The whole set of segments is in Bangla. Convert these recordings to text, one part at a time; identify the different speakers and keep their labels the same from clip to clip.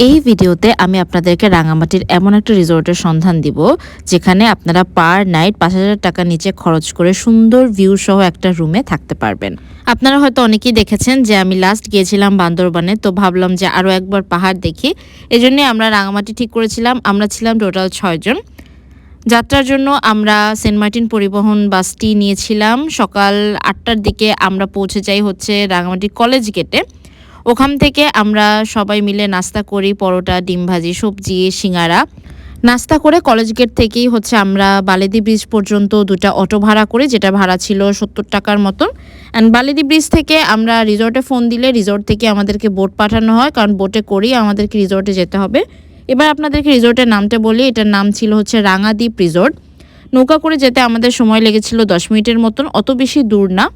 Speaker 1: এই ভিডিওতে আমি আপনাদেরকে রাঙামাটির এমন একটা রিসোর্টের সন্ধান দিব যেখানে আপনারা পার নাইট ৫,০০০ টাকা নিচে খরচ করে সুন্দর ভিউ সহ একটা রুমে থাকতে পারবেন। আপনারা হয়তো অনেকেই দেখেছেন যে আমি লাস্ট গিয়েছিলাম বান্দরবানে, তো ভাবলাম যে আরও একবার পাহাড় দেখি। এজন্যই আমরা রাঙামাটি ঠিক করেছিলাম। আমরা ছিলাম টোটাল ৬ জন। যাত্রার জন্য আমরা সেন্ট মার্টিন পরিবহন বাসটি নিয়েছিলাম। সকাল ৮টার দিকে আমরা পৌঁছে যাই হচ্ছে রাঙামাটি কলেজ গেটে। ওখান থেকে আমরা সবাই মিলে নাস্তা করি, পরোটা, ডিম ভাজি, সবজি, সিঙ্গারা। নাস্তা করে কলেজ গেট থেকেই হচ্ছে আমরা বালিদি ব্রিজ পর্যন্ত ২টা অটো ভাড়া করি, যেটা ভাড়া ছিল ৭০ টাকার মতন। অ্যান্ড বালিদি ব্রিজ থেকে আমরা রিসর্টে ফোন দিলে রিসর্ট থেকে আমাদেরকে বোট পাঠানো হয়, কারণ বোটে করেই আমাদেরকে রিসর্টে যেতে হবে। এবার আপনাদেরকে রিসর্টের নামটা বলি, এটার নাম ছিল হচ্ছে রাঙাদ্বীপ রিসর্ট। নৌকা করে যেতে আমাদের সময় লেগেছিল ১০ মিনিটের মতন, অত বেশি দূর না।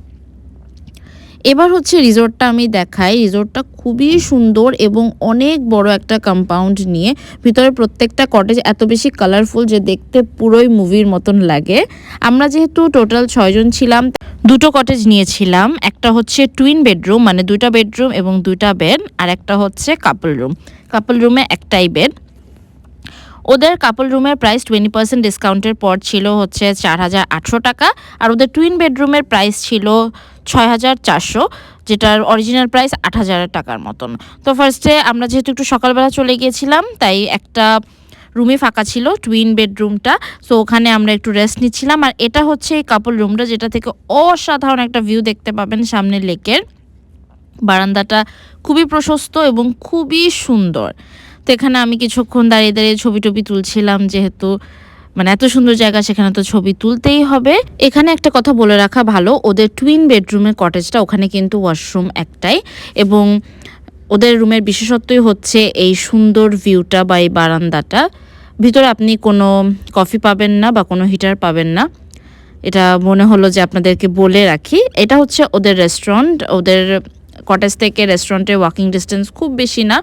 Speaker 1: এবার হচ্ছে রিসর্টটা আমি দেখাই। রিসর্টটা খুবই সুন্দর এবং অনেক বড় একটা কম্পাউন্ড নিয়ে, ভিতরে প্রত্যেকটা কটেজ এত বেশি কালারফুল যে দেখতে পুরোই মুভির মতন লাগে। আমরা যেহেতু টোটাল ৬ জন ছিলাম, 2টো কটেজ নিয়েছিলাম। একটা হচ্ছে টুইন বেডরুম, মানে 2টা বেডরুম এবং 2টা বেড, আর একটা হচ্ছে কাপল রুম। কাপল রুমে একটাই বেড। ওদের কাপল রুমের প্রাইস 20% ডিসকাউন্টের পর ছিল হচ্ছে ৪,৮০০ টাকা, আর ওদের টুইন বেডরুমের প্রাইস ছিল ৬,৪০০, যেটার অরিজিনাল প্রাইস ৮,০০০ টাকার মতন। তো ফার্স্টে আমরা যেহেতু একটু সকালবেলা চলে গিয়েছিলাম, তাই একটা রুমে ফাঁকা ছিল, টুইন বেডরুমটা। সো ওখানে আমরা একটু রেস্ট নিচ্ছিলাম। আর এটা হচ্ছে এই কাপল রুমটা, যেটা থেকে অসাধারণ একটা ভিউ দেখতে পাবেন সামনে লেকের। বারান্দাটা খুবই প্রশস্ত এবং খুবই সুন্দর। তো এখানে আমি কিছুক্ষণ দাঁড়িয়ে দাঁড়িয়ে ছবি টবি তুলছিলাম, যেহেতু মানে এত সুন্দর জায়গা, সেখানে তো ছবি তুলতেই হবে। এখানে একটা কথা বলে রাখা ভালো, ওদের টুইন বেডরুমের কটেজটা, ওখানে কিন্তু ওয়াশরুম একটাই, এবং ওদের রুমের বিশেষত্বই হচ্ছে এই সুন্দর ভিউটা বা এই বারান্দাটা। ভিতরে আপনি কোনো কফি পাবেন না বা কোনো হিটার পাবেন না, এটা মনে হলো যে আপনাদেরকে বলে রাখি। এটা হচ্ছে ওদের রেস্টুরেন্ট। ওদের কটেজ থেকে রেস্টুরেন্টের ওয়াকিং ডিস্টেন্স খুব বেশি না।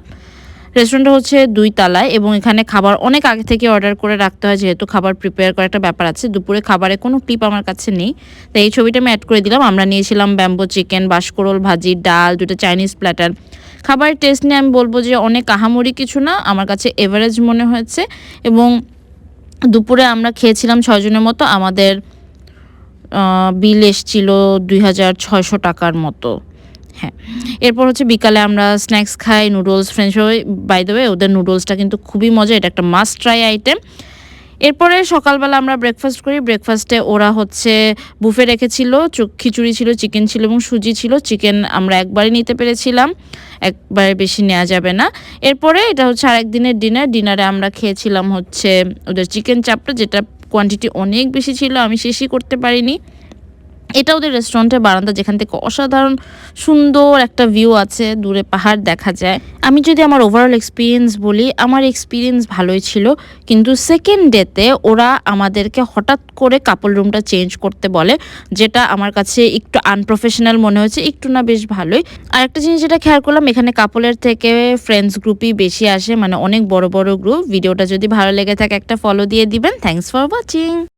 Speaker 1: রেস্টুরেন্টটা হচ্ছে ২ তলায় এবং এখানে খাবার অনেক আগে থেকে অর্ডার করে রাখতে হয়, যেহেতু খাবার প্রিপেয়ার করার একটা ব্যাপার আছে। দুপুরে খাবারে কোনো ক্লিপ আমার কাছে নেই, তাই এই ছবিটা আমি অ্যাড করে দিলাম। আমরা নিয়েছিলাম ব্যাম্বো চিকেন, বাঁশকরোল ভাজি, ডাল, 2টা চাইনিজ প্ল্যাটার। খাবারের টেস্ট নিয়ে আমি বলবো যে অনেক আহামরি কিছু না, আমার কাছে এভারেজ মনে হয়েছে। এবং দুপুরে আমরা খেয়েছিলাম ৬ জনের মতো। আমাদের বিল এসছিল ২,৬০০ টাকার মতো। হ্যাঁ, এরপর হচ্ছে বিকালে আমরা স্ন্যাক্স খাই, noodles, french fry. By the way, ওদের নুডলসটা কিন্তু খুবই মজা, এটা একটা মাস্ট ট্রাই আইটেম। এরপরে সকালবেলা আমরা ব্রেকফাস্ট করি। ব্রেকফাস্টে ওরা হচ্ছে বুফে রেখেছিল, খিচুড়ি ছিল, চিকেন ছিল এবং সুজি ছিল। চিকেন আমরা একবারই নিতে পেরেছিলাম, একবারে বেশি নেওয়া যাবে না। এরপরে এটা হচ্ছে আরেক দিনের ডিনার। ডিনারে আমরা খেয়েছিলাম হচ্ছে ওদের চিকেন চাপটা, যেটা কোয়ান্টিটি অনেক বেশি ছিল, আমি শেষই করতে পারিনি। এটা ওদের রেস্টুরেন্টের বারান্দা, যেখান থেকে অসাধারণ সুন্দর একটা ভিউ আছে, দূরে পাহাড় দেখা যায়। আমি যদি আমার ওভারঅল এক্সপিরিয়েন্স বলি, আমার এক্সপিরিয়েন্স ভালোই ছিল, কিন্তু সেকেন্ড ডেতে ওরা আমাদেরকে হঠাৎ করে কাপল রুমটা চেঞ্জ করতে বলে, যেটা আমার কাছে একটু আনপ্রফেশনাল মনে হয়েছে, একটু না বেশ ভালোই। আর একটা জিনিস যেটা খেয়াল করলাম, এখানে কাপলের থেকে ফ্রেন্ডস গ্রুপই বেশি আসে, মানে অনেক বড় বড় গ্রুপ। ভিডিওটা যদি ভালো লেগে থাকে একটা ফলো দিয়ে দিবেন। Thanks for watching.